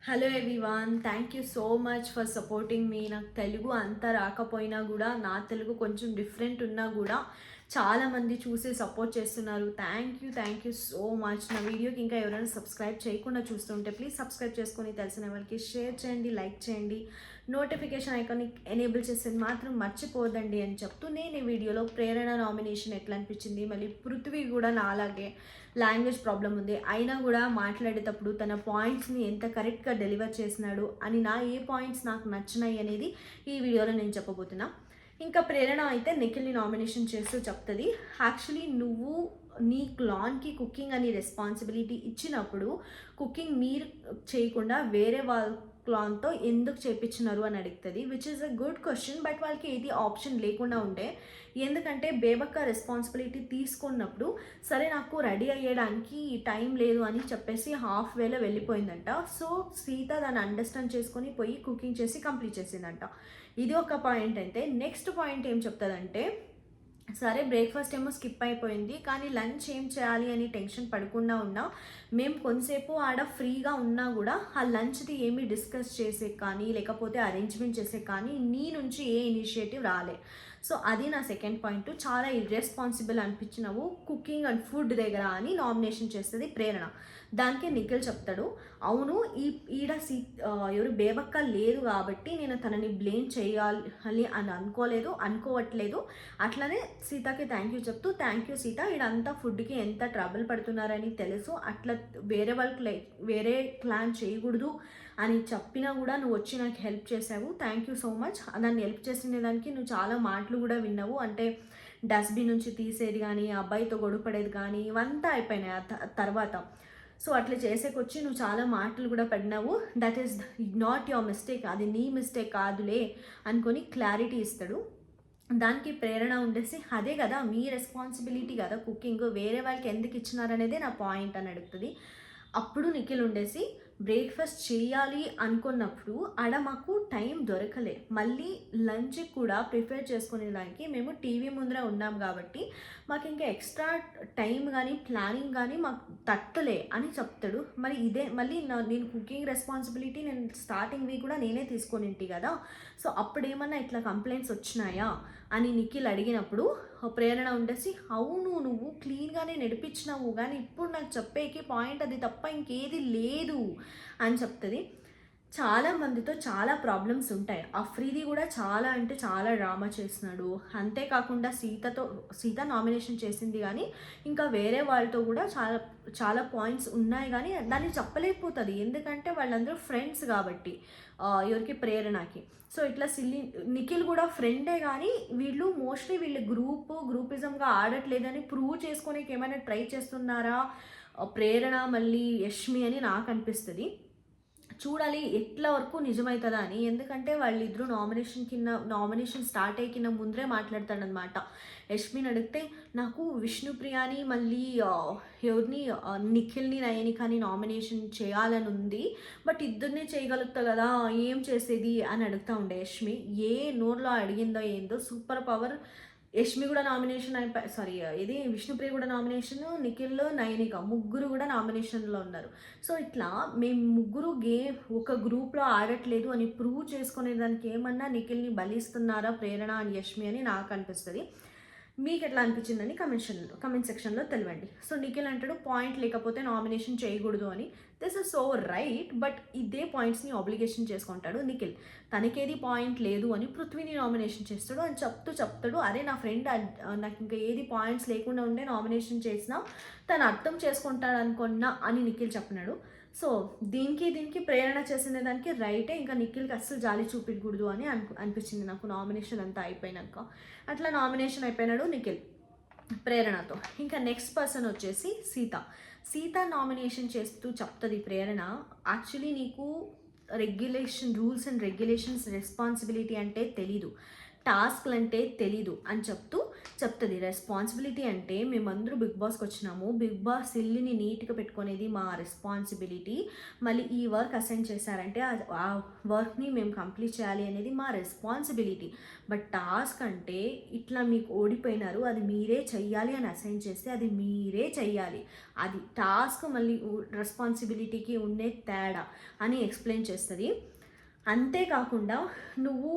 Hello everyone, thank you so much for supporting me. నాకు తెలుగు అంత రాకపోయినా కూడా, నా తెలుగు కొంచెం డిఫరెంట్ ఉన్నా కూడా చాలామంది చూసి సపోర్ట్ చేస్తున్నారు. Thank you so much. నా వీడియోకి ఇంకా ఎవరైనా సబ్స్క్రైబ్ చేయకుండా చూస్తుంటే ప్లీజ్ సబ్స్క్రైబ్ చేసుకొని తెలిసిన వాళ్ళకి షేర్ చేయండి, లైక్ చేయండి, నోటిఫికేషన్ ఐకాన్ని ఎనేబుల్ చేసేది మాత్రం మర్చిపోదండి అని చెప్తూ, నేను ఈ వీడియోలో ప్రేరణ నామినేషన్ ఎట్లా అనిపించింది, మళ్ళీ పృథ్వీ కూడా నా అలాగే లాంగ్వేజ్ ప్రాబ్లం ఉంది అయినా కూడా మాట్లాడేటప్పుడు తన పాయింట్స్ని ఎంత కరెక్ట్గా డెలివర్ చేసినాడు అని, ఏ పాయింట్స్ నాకు నచ్చినాయి అనేది ఈ వీడియోలో నేను చెప్పబోతున్నా. ఇంకా ప్రేరణ అయితే నిఖిల్ని నామినేషన్ చేస్తూ చెప్తుంది, యాక్చువల్లీ నువ్వు నీ క్లాన్కి కుకింగ్ అని రెస్పాన్సిబిలిటీ ఇచ్చినప్పుడు కుకింగ్ మీరు చేయకుండా వేరే వాళ్ళ క్లాన్తో ఎందుకు చేయించినారు అని అడుగుతుంది, which is a good question. But వాళ్ళకి ఏది ఆప్షన్ లేకుండా ఉండే, ఎందుకంటే బేబక్క రెస్పాన్సిబిలిటీ తీసుకున్నప్పుడు సరే నాకు రెడీ అయ్యడానికి టైం లేదు అని చెప్పేసి హాఫ్ వేలో వెళ్ళిపోయిందంట. సో సీత దాన్ని అండర్స్టాండ్ చేసుకొని పోయి కుకింగ్ చేసి కంప్లీట్ చేసిందంట. ఇది ఒక పాయింట్. అయితే నెక్స్ట్ పాయింట్ ఏం చెప్తుందంటే, సరే బ్రేక్ఫాస్ట్ ఏమో స్కిప్ అయిపోయింది కానీ లంచ్ ఏం చేయాలి అని టెన్షన్ పడకుండా ఉన్నా, మేము కొంతసేపు ఆడ ఫ్రీగా ఉన్నా కూడా ఆ లంచ్ది ఏమీ డిస్కస్ చేసే కానీ లేకపోతే అరేంజ్మెంట్ చేసే కానీ నీ నుంచి ఏ ఇనిషియేటివ్ రాలే. సో అది నా సెకండ్ పాయింట్. చాలా ఇర్రెస్పాన్సిబుల్ అనిపించినవు కుకింగ్ అండ్ ఫుడ్ దగ్గర అని నామినేషన్ చేస్తుంది ప్రేరణ. దానికే నిఖిల్ చెప్తాడు, అవును ఈడ ఎవరు బేబక్క లేదు కాబట్టి నేను తనని బ్లేమ్ చేయాలి అని అనుకోవట్లేదు. అట్లనే సీతకి థ్యాంక్ యూ చెప్తూ, థ్యాంక్ యూ సీత, ఈడంతా ఫుడ్కి ఎంత ట్రబుల్ పడుతున్నారని తెలుసు, అట్లా వేరే వాళ్ళకి వేరే ప్లాన్ చేయకూడదు అని చెప్పినా కూడా నువ్వు వచ్చి నాకు హెల్ప్ చేసావు, థ్యాంక్ యూ సో మచ్. నన్ను హెల్ప్ చేసిన దానికి నువ్వు చాలా మాటలు కూడా విన్నావు, అంటే డస్ట్బిన్ నుంచి తీసేది కానీ అబ్బాయితో గొడవపడేది కానీ ఇవంతా అయిపోయినాయి తర్వాత. సో అట్లా చేసేకొచ్చి నువ్వు చాలా మాటలు కూడా పడినావు, that is not your mistake, అది నీ మిస్టేక్ కాదులే అనుకొని క్లారిటీ ఇస్తాడు. దానికి ప్రేరణ ఉండేసి, అదే కదా మీ రెస్పాన్సిబిలిటీ కదా కుకింగ్, వేరే వాళ్ళకి ఎందుకు ఇచ్చినారనేదే నా పాయింట్ అని అడుగుతుంది. అప్పుడు నిఖిల్ ఉండేసి, బ్రేక్ఫాస్ట్ చేయాలి అనుకున్నప్పుడు ఆడ మాకు టైం దొరకలే, మళ్ళీ లంచ్ కూడా ప్రిపేర్ చేసుకునేదానికి మేము టీవీ ముందర ఉన్నాం కాబట్టి మాకు ఇంకా ఎక్స్ట్రా టైం కానీ ప్లానింగ్ కానీ మాకు తట్టలే అని చెప్తాడు. మరి ఇదే మళ్ళీ నేను కుకింగ్ రెస్పాన్సిబిలిటీ నేను స్టార్టింగ్ వీక్ కూడా నేనే తీసుకొని కదా, సో అప్పుడేమన్నా ఇట్లా కంప్లైంట్స్ వచ్చినాయా అని నిఖిల్ అడిగినప్పుడు ప్రేరణ ఉండేసి, అవును నువ్వు క్లీన్గానే నడిపించినావు కానీ ఇప్పుడు నాకు చెప్పేకి పాయింట్ అది తప్ప ఇంకేది లేదు అని చెప్తుంది. చాలా మందితో చాలా ప్రాబ్లమ్స్ ఉంటాయి. అఫ్రీది కూడా చాలా అంటే చాలా డ్రామా చేస్తున్నాడు. అంతేకాకుండా సీత నామినేషన్ చేసింది కానీ ఇంకా వేరే వాళ్ళతో కూడా చాలా చాలా పాయింట్స్ ఉన్నాయి కానీ దాన్ని చెప్పలేకపోతుంది, ఎందుకంటే వాళ్ళందరూ ఫ్రెండ్స్ కాబట్టి ఎవరికి ప్రేరణకి. సో ఇట్లా నిఖిల్ కూడా ఫ్రెండే కానీ వీళ్ళు గ్రూపిజంగా ఆడట్లేదని ప్రూవ్ చేసుకోనికి ఏమైనా ట్రై చేస్తున్నారా ప్రేరణ మళ్ళీ యష్మి అని నాకు అనిపిస్తుంది. చూడాలి ఎట్లా వరకు నిజమవుతుందా అని, ఎందుకంటే వాళ్ళిద్దరూ నామినేషన్ స్టార్ట్ అయ్యి ముందరే మాట్లాడతాడనమాట. యష్మిని అడిగితే, నాకు విష్ణుప్రియాని మళ్ళీ ఎవరిని నిఖిల్ని నయనికని నామినేషన్ చేయాలని ఉంది, బట్ ఇద్దరినే చేయగలుగుతా కదా ఏం చేసేది అని అడుగుతూ ఉండే యష్మి. ఏ నోర్లో అడిగిందో ఏందో, సూపర్ పవర్. యష్మి కూడా నామినేషన్ ఇది విష్ణుప్రియ కూడా నామినేషన్, నిఖిల్ నయనిక ముగ్గురు కూడా నామినేషన్లో ఉన్నారు. సో ఇట్లా మేము ముగ్గురు ఒక గ్రూప్లో ఆడట్లేదు అని ప్రూవ్ చేసుకునే దానికి ఏమన్నా నిఖిల్ని బలిస్తున్నారా ప్రేరణ అని యష్మి అని నాకు అనిపిస్తుంది. మీకు ఎట్లా అనిపించిందని కమెంట్ సెక్షన్లో తెలియండి. సో నిఖిల్ అంటాడు, పాయింట్ లేకపోతే నామినేషన్ చేయకూడదు అని. This is so right, but ఇదే పాయింట్స్ని ఆబ్లిగేషన్ చేసుకుంటాడు నిఖిల్. తనకేది పాయింట్ లేదు అని పృథ్వీని నామినేషన్ చేస్తాడు అని చెప్తాడు, అరే నా ఫ్రెండ్ నాకు ఇంకా ఏది పాయింట్స్ లేకుండా ఉండే నామినేషన్ చేసినా తను అర్థం చేసుకుంటాడు అనుకున్నా అని నిఖిల్ చెప్పినాడు. సో దీనికి ప్రేరణ చేసిన దానికి రైటే, ఇంకా నిఖిల్కి అస్సలు జాలి చూపించకూడదు అని అనిపించింది నాకు నామినేషన్ అంతా అయిపోయినాక. అట్లా నామినేషన్ అయిపోయినాడు నిఖిల్ ప్రేరణతో. ఇంకా నెక్స్ట్ పర్సన్ వచ్చేసి సీత నామినేషన్ చేస్తూ చెప్తుంది ప్రేరణ, యాక్చువల్లీ నీకు రూల్స్ అండ్ రెగ్యులేషన్స్ రెస్పాన్సిబిలిటీ అంటే తెలీదు, టాస్క్లు అంటే తెలీదు అని చెప్తూ చెప్తుంది. రెస్పాన్సిబిలిటీ అంటే మేమందరూ బిగ్ బాస్‌కి వచ్చినాము. బిగ్ బాస్ ఇల్లుని నీట్‌గా పెట్టుకునేది మా రెస్పాన్సిబిలిటీ. మళ్ళీ ఈ వర్క్ అసైన్ చేశారంటే ఆ వర్క్‌ని మేము కంప్లీట్ చేయాలి అనేది మా రెస్పాన్సిబిలిటీ. బట్ టాస్క్ అంటే ఇట్లా మీకు ఓడిపోయినారు, అది మీరే చెయ్యాలి అని అసైన్ చేస్తే అది మీరే చెయ్యాలి. అది టాస్క్ మళ్ళీ రెస్పాన్సిబిలిటీకి ఉండే తేడా అని ఎక్స్‌ప్లెయిన్ చేస్తది. అంతేకాకుండా నువ్వు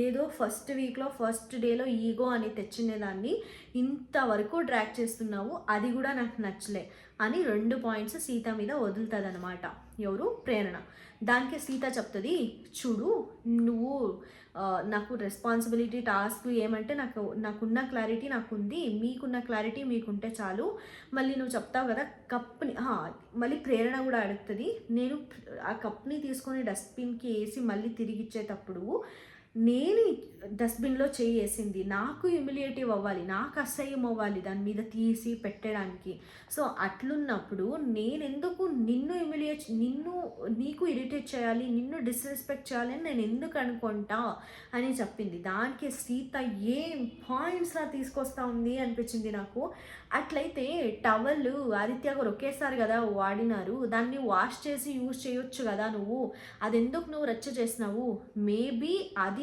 ఏదో ఫస్ట్ వీక్లో ఫస్ట్ డేలో ఈగో అని తెచ్చినదాన్ని ఇంతవరకు డ్రాగ్ చేస్తున్నావు, అది కూడా నాకు నచ్చలే అని 2 పాయింట్స్ సీత మీద వదులుతుంది అనమాట. ఎవరు? ప్రేరణ. దానికి సీత చెప్తుంది, చూడు నువ్వు నాకు రెస్పాన్సిబిలిటీ టాస్క్ ఏమంటే నాకున్న క్లారిటీ నాకుంది, మీకున్న క్లారిటీ మీకుంటే చాలు. మళ్ళీ నువ్వు చెప్తావు కదా కప్ని, మళ్ళీ ప్రేరణ కూడా అడుగుతుంది, నేను ఆ కప్ని తీసుకొని డస్ట్బిన్కి వేసి మళ్ళీ తిరిగి ఇచ్చేటప్పుడు నేను డస్ట్బిన్లో చేయి వేసింది, నాకు హ్యూమిలియేటివ్ అవ్వాలి, నాకు అసహ్యం అవ్వాలి దాని మీద తీసి పెట్టడానికి. సో అట్లున్నప్పుడు నేనెందుకు నీకు ఇరిటేట్ చేయాలి, నిన్ను డిస్రెస్పెక్ట్ చేయాలి అని నేను ఎందుకు అనుకుంటా అని చెప్పింది. దానికి సీత ఏ పాయింట్స్లా తీసుకొస్తా ఉంది అనిపించింది నాకు. అట్లయితే టవల్ ఆదిత్య గారు ఒకేసారి కదా వాడినారు, దాన్ని వాష్ చేసి యూజ్ చేయొచ్చు కదా నువ్వు, అది ఎందుకు నువ్వు రచ్చ చేసినావు? మేబీ అది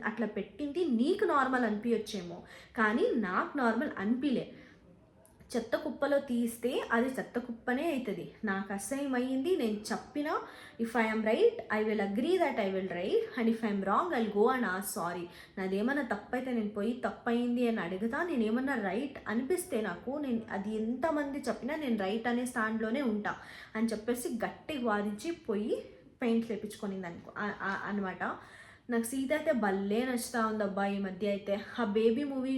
అట్లా పెట్టింది నీకు నార్మల్ అనిపించచ్చేమో, కానీ నాకు నార్మల్ అనిపించలే. చెత్త కుప్పలో తీస్తే అది చెత్త కుప్పనే అవుతుంది. నాకు అసహ్యం అయ్యింది, నేను చెప్పిన if I'm right I will agree that I will right and if I'm wrong I go and ask sorry. నాదేమన్నా తప్పైతే నేను పోయి తప్పయింది అని అడుగుతా, నేనేమన్నా రైట్ అనిపిస్తే నేను అది ఎంతమంది చెప్పినా నేను రైట్ అనే స్టాండ్లోనే ఉంటా అని చెప్పేసి గట్టిగా వాదించి పోయి పెయింట్ లేపించుకొనింది అనమాట. నాకు సీత అయితే భలే నచ్చుతా ఉంది అబ్బా ఈ మధ్య అయితే. ఆ బేబీ మూవీ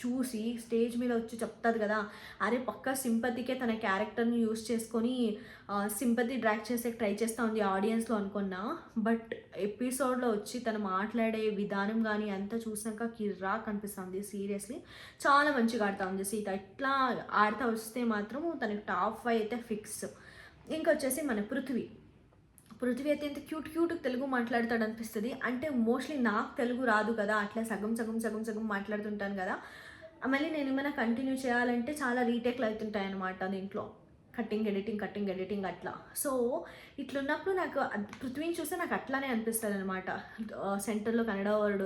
చూసి స్టేజ్ మీద వచ్చి చెప్తుంది కదా, అరే పక్కా సింపతికే తన క్యారెక్టర్ని యూజ్ చేసుకొని సింపతి డ్రాక్ చేసే ట్రై చేస్తూ ఉంది ఆడియన్స్లో అనుకున్నా. బట్ ఎపిసోడ్లో వచ్చి తను మాట్లాడే విధానం కానీ అంతా చూసాక కిర్రాక్ అనిపిస్తుంది. సీరియస్లీ చాలా మంచిగా ఆడుతూ ఉంది సీత. ఇట్లా ఆడుతూ వస్తే మాత్రం తనకి టాప్ 5 అయితే ఫిక్స్. ఇంకొచ్చేసి మన పృథ్వీ అయితే ఎంత క్యూట్ తెలుగు మాట్లాడతాడు అనిపిస్తుంది. అంటే మోస్ట్లీ నాకు తెలుగు రాదు కదా, అట్లా సగం మాట్లాడుతుంటాను కదా. మళ్ళీ నేను ఏమైనా కంటిన్యూ చేయాలంటే చాలా రీటేక్లు అవుతుంటాయి అన్నమాట దీంట్లో, కట్టింగ్ ఎడిటింగ్ అట్లా. సో ఇట్లున్నప్పుడు నాకు పృథ్వీని చూస్తే నాకు అట్లానే అనిపిస్తుంది అనమాట. సెంటర్లో కన్నడ వర్డ్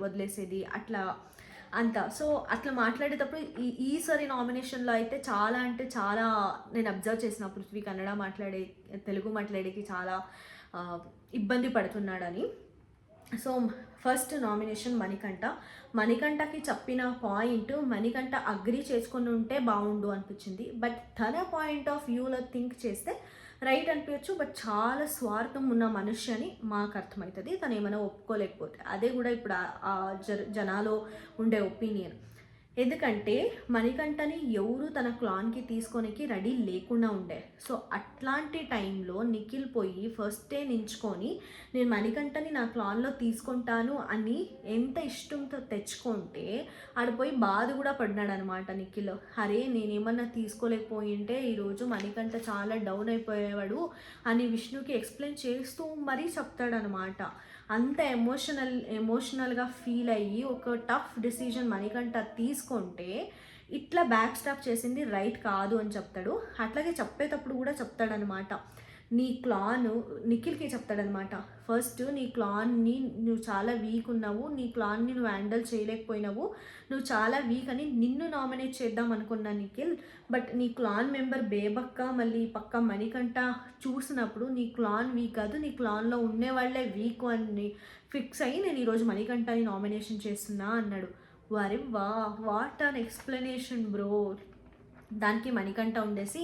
వదిలేసేది అట్లా అంతా. సో అట్లా మాట్లాడేటప్పుడు ఈసారి నామినేషన్లో అయితే చాలా అంటే చాలా నేను అబ్జర్వ్ చేసిన, పృథ్వీ తెలుగు మాట్లాడేకి చాలా ఇబ్బంది పడుతున్నాడని. సో ఫస్ట్ నామినేషన్ మణికంఠకి చెప్పిన పాయింట్ మణికంఠ అగ్రీ చేసుకుని ఉంటే బాగుండు అనిపించింది. బట్ తన పాయింట్ ఆఫ్ వ్యూలో థింక్ చేస్తే రైట్ అనిపించచ్చు. బట్ చాలా స్వార్థం ఉన్న మనిషి అని మాకు అర్థమవుతుంది, తను ఏమైనా ఒప్పుకోలేకపోతే. అదే కూడా ఇప్పుడు జనాలో ఉండే ఒపీనియన్. ఎందుకంటే మణికంఠని ఎవరు తన క్లాన్కి తీసుకోనికి రెడీ లేకుండా ఉండే. సో అట్లాంటి టైంలో నిఖిల్ పోయి ఫస్టే నించుకొని నేను మణికంఠని నా క్లాన్లో తీసుకుంటాను అని ఎంత ఇష్టంతో తెచ్చుకుంటే ఆడిపోయి బాధ కూడా పడినాడు అనమాట నిఖిల్. అరే నేనేమన్నా తీసుకోలేకపోయింటే ఈరోజు మణికంఠ చాలా డౌన్ అయిపోయేవాడు అని విష్ణుకి ఎక్స్ప్లెయిన్ చేస్తూ మరీ చెప్తాడనమాట. అంత ఎమోషనల్గా ఫీల్ అయ్యి ఒక టఫ్ డెసిజన్ మణికంఠ తీసుకుంటే ఇట్లా బ్యాక్ స్టాప్ చేసింది రైట్ కాదు అని చెప్తాడు. అట్లాగే చెప్పేటప్పుడు కూడా చెప్తాడనమాట, నీ క్లాన్ నిఖిల్కి చెప్తాడనమాట, ఫస్ట్ నీ క్లాన్ని నువ్వు చాలా వీక్ ఉన్నావు, నీ క్లాన్ని నువ్వు హ్యాండిల్ చేయలేకపోయినావు, నువ్వు చాలా వీక్ అని నిన్ను నామినేట్ చేద్దాం అనుకున్నా నిఖిల్. బట్ నీ క్లాన్ మెంబర్ బేబక్క మళ్ళీ పక్క మణికంఠ చూసినప్పుడు నీ క్లాన్ వీక్ కాదు, నీ క్లాన్లో ఉండేవాళ్లే వీక్ అని ఫిక్స్ అయ్యి నేను ఈరోజు మణికంఠని నామినేషన్ చేస్తున్నా అన్నాడు. వరే వాట్ అన్ ఎక్స్ప్లెనేషన్ బ్రో. దానికి మణికంఠ ఉండేసి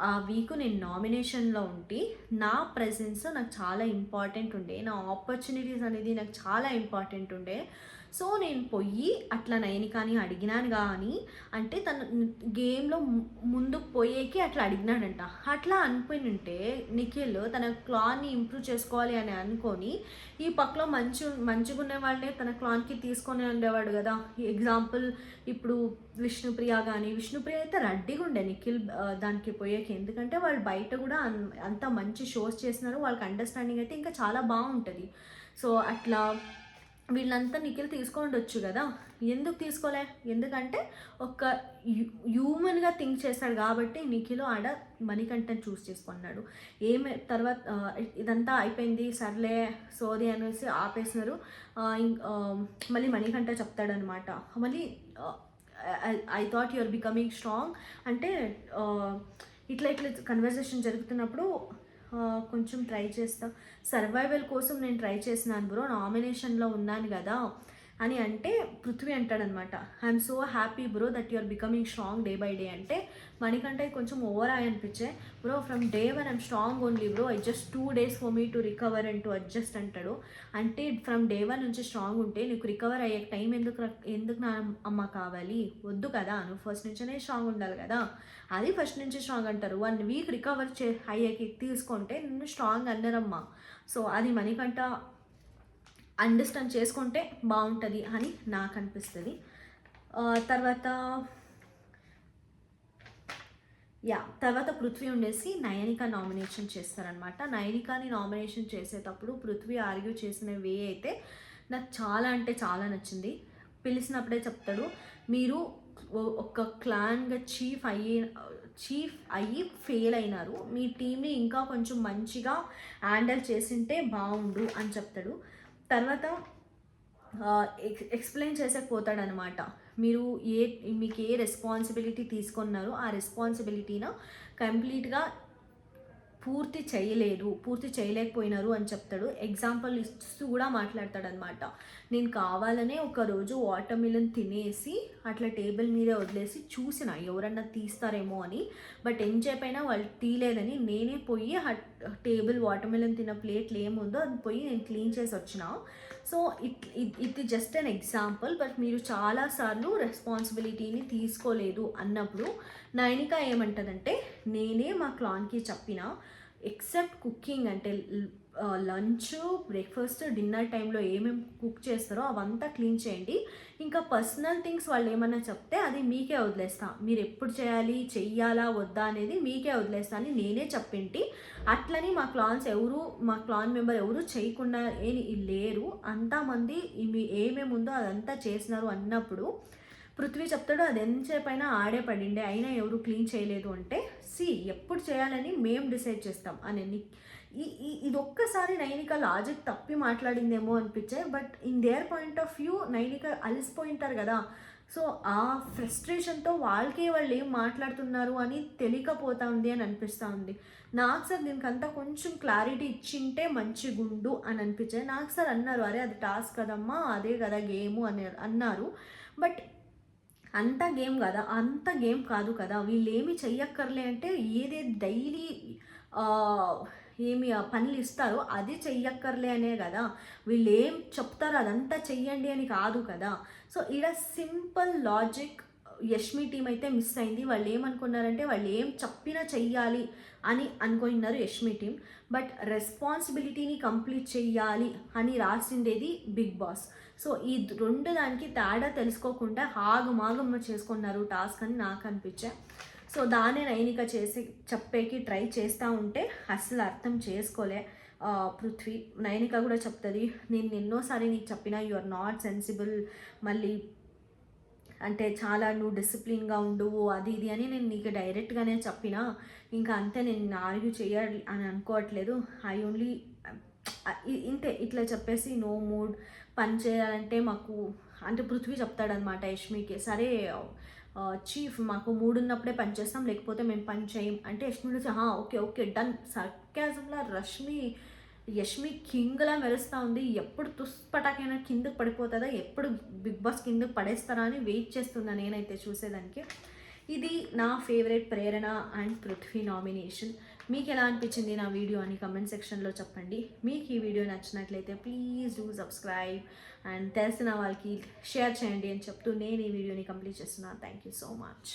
ఆ వీక్ నేను నామినేషన్లో ఉంటే నా ప్రెజెన్స్ నాకు చాలా ఇంపార్టెంట్ ఉండే, నా ఆపర్చునిటీస్ అనేది నాకు చాలా ఇంపార్టెంట్ ఉండే. సో నేను పోయి అట్లా నయనికాని అడిగినాను కానీ అంటే తను గేమ్లో ముందుకు పోయేకి అట్లా అడిగినాడంట. అట్లా అనుకుని నిఖిల్ తన క్లాన్ని ఇంప్రూవ్ చేసుకోవాలి అని అనుకొని ఈ పక్కలో మంచిగా ఉన్న వాళ్ళే తన క్లాన్కి తీసుకొని ఉండేవాడు కదా. ఎగ్జాంపుల్ ఇప్పుడు విష్ణుప్రియ అయితే రెడ్డిగా ఉండే నిఖిల్ దానికి పోయేకి. ఎందుకంటే వాళ్ళు బయట కూడా అంత మంచి షోస్ చేసినారు, వాళ్ళకి అండర్స్టాండింగ్ అయితే ఇంకా చాలా బాగుంటుంది. సో అట్లా వీళ్ళంతా నిఖిల్ తీసుకోండొచ్చు కదా, ఎందుకు తీసుకోలే? ఎందుకంటే ఒక హ్యూమన్గా థింక్ చేస్తాడు కాబట్టి నిఖిల్ ఆడ మణికంఠని చూస్ చేసుకున్నాడు. ఏమి తర్వాత ఇదంతా అయిపోయింది, సర్లే సోది అనేసి ఆపేసినారు. మళ్ళీ మణికంఠ చెప్తాడనమాట, మళ్ళీ I thought you're becoming strong అంటే ఇట్లా కన్వర్జేషన్ జరుగుతున్నప్పుడు కొంచెం ట్రై చేస్తా, సర్వైవల్ కోసం నేను ట్రై చేసినాను బ్రో, నామినేషన్లో ఉన్నాను కదా అని అంటే పృథ్వీ అంటాడనమాట, I'm so happy bro that you're becoming strong day by day అంటే మనకంటే కొంచెం ఓవర్ అనిపించే, bro from day one I'm strong only bro, I just 2 days for me to recover and to adjust అంటాడు. అంటే ఫ్రమ్ డే వన్ నుంచి strong ఉంటే నీకు recover అయ్యే టైం ఎందుకు నా అమ్మ కావాలి? వద్దు కదా, నువ్వు ఫస్ట్ నుంచే స్ట్రాంగ్ ఉండాలి కదా, అది ఫస్ట్ నుంచి స్ట్రాంగ్ అంటారు. 1 week రికవర్ అయ్యేకి తీసుకుంటే నిన్ను స్ట్రాంగ్ అన్నారమ్మా. సో అది మణికంఠ అండర్స్టాండ్ చేసుకుంటే బాగుంటుంది అని నాకు అనిపిస్తుంది. తర్వాత పృథ్వీ ఉండేసి నయనిక నామినేషన్ చేస్తారనమాట. నయనికాని నామినేషన్ చేసేటప్పుడు పృథ్వీ ఆర్గ్యూ చేసిన వే అయితే నాకు చాలా అంటే చాలా నచ్చింది. పిలిచినప్పుడే చెప్తాడు, మీరు ఒక క్లాన్గా చీఫ్ అయ్యి ఫెయిల్ అయినారు, మీ టీంని ఇంకా కొంచెం మంచిగా హ్యాండిల్ చేసింటే బాగుండు అని చెప్తాడు. తర్వాత ఎక్స్ప్లెయిన్ చేసేకపోతాడనమాట, మీరు మీకు ఏ రెస్పాన్సిబిలిటీ తీసుకున్నారో ఆ రెస్పాన్సిబిలిటీన కంప్లీట్గా పూర్తి చేయలేకపోయినారు అని చెప్తాడు. ఎగ్జాంపుల్ ఇస్తూ కూడా మాట్లాడతాడనమాట, నేను కావాలనే ఒకరోజు వాటర్ మిలన్ తినేసి అట్లా టేబుల్ మీదే వదిలేసి చూసిన ఎవరన్నా తీస్తారేమో అని, బట్ ఎంతసేపైనా వాళ్ళు తీయలేదని నేనే పోయి టేబుల్ వాటర్ మిలన్ తిన్న ప్లేట్లు ఏముందో అది పోయి నేను క్లీన్ చేసి వచ్చిన. So it just an example, but మీరు చాలాసార్లు రెస్పాన్సిబిలిటీని తీసుకోలేదు అన్నప్పుడు నయనిక ఏమంటుందంటే, నేనే మా క్లాన్కి చెప్పిన ఎక్సెప్ట్ కుకింగ్ అంటే లంచ్, బ్రేక్ఫాస్ట్, డిన్నర్ టైంలో ఏమేమి కుక్ చేస్తారో అవంతా క్లీన్ చేయండి, ఇంకా పర్సనల్ థింగ్స్ వాళ్ళు ఏమన్నా చెప్తే అది మీకే వదిలేస్తా, మీరు ఎప్పుడు చెయ్యాలా వద్దా అనేది మీకే వదిలేస్తా అని నేనే చెప్పింటి. అట్లని మా క్లాన్ మెంబర్ ఎవరు చేయకుండా లేరు, అంతమంది ఏమేమి ఉందో అదంతా చేసినారు అన్నప్పుడు పృథ్వీ చెప్తాడు, అది ఎంతసేపైనా ఆడే పడిండే అయినా ఎవరు క్లీన్ చేయలేదు అంటే, ఎప్పుడు చేయాలని మేము డిసైడ్ చేస్తాం అని. ఇది ఒక్కసారి నైనిక లాజిక్ తప్పి మాట్లాడిందేమో అనిపించే, but in their point of view Nainika అలసిపోయింటారు కదా, సో ఆ ఫ్రస్ట్రేషన్తో వాళ్ళు ఏం మాట్లాడుతున్నారు అని తెలియకపోతా ఉంది అని అనిపిస్తూ ఉంది నాకు. సార్ దీనికంతా కొంచెం క్లారిటీ ఇచ్చింటే మంచిగుండు అని అనిపించేది నాకు. సార్ అన్నారు, అరే అది టాస్క్ కదమ్మా, అదే కదా గేము అని అన్నారు, బట్ అంత గేమ్ కాదు కదా, వీళ్ళు ఏమి చెయ్యక్కర్లే అంటే డైలీ ఏమి పనులు ఇస్తారో అది చెయ్యక్కర్లే అనే కదా, వీళ్ళు ఏం చెప్తారో అదంతా చెయ్యండి అని కాదు కదా. సో ఇక్కడ సింపుల్ లాజిక్ యష్మి టీం అయితే మిస్ అయింది. వాళ్ళు ఏమనుకున్నారంటే వాళ్ళు ఏం చెప్పినా చెయ్యాలి అని అనుకున్నారు యష్మి టీం, బట్ రెస్పాన్సిబిలిటీని కంప్లీట్ చెయ్యాలి అని రాసిండేది బిగ్ బాస్. సో ఈ రెండు దానికి తేడా తెలుసుకోకుండా ఆగమాగం చేసుకున్నారు టాస్క్ అని నాకు అనిపించే. సో దాన్ని నైనిక చెప్పేకి ట్రై చేస్తూ ఉంటే అస్సలు అర్థం చేసుకోలే పృథ్వీ. నైనిక కూడా చెప్తుంది, నేను ఎన్నోసారి నీకు చెప్పినా యు ఆర్ నాట్ సెన్సిబుల్, మళ్ళీ అంటే చాలా నువ్వు డిసిప్లిన్గా ఉండువు అది ఇది అని నేను నీకు డైరెక్ట్గానే చెప్పినా, ఇంకా అంతే నేను ఆర్గ్యూ చేయాలి అని అనుకోవట్లేదు, ఐ ఓన్లీ ఇంతే ఇట్లా చెప్పేసి నో మూడ్ పని చేయాలంటే మాకు అంటే పృథ్వీ చెప్తాడనమాట యష్మికి, సరే చీఫ్ మాకు మూడు ఉన్నప్పుడే పని చేస్తాం లేకపోతే మేము పని చేయం అంటే యష్మి ఓకే ఓకే డన్. సర్కాజంలా యష్మి కింగ్లా మెరుస్తూ ఉంది, ఎప్పుడు తుస్పటాకైనా కిందకు పడిపోతుందా, ఎప్పుడు బిగ్ బాస్ కిందకు పడేస్తారా అని వెయిట్ చేస్తున్నా నేనైతే చూసేదానికి. ఇది నా favourite Prerana and Prithvi nomination. మీకు ఎలా అనిపించింది నా వీడియో అని కమెంట్ సెక్షన్లో చెప్పండి. మీకు ఈ వీడియో నచ్చినట్లయితే ప్లీజ్ డూ సబ్స్క్రైబ్ అండ్ తెలిసిన వాళ్ళకి షేర్ చేయండి అని చెప్తూ నేను ఈ వీడియోని కంప్లీట్ చేస్తున్నాను. Thank you so much.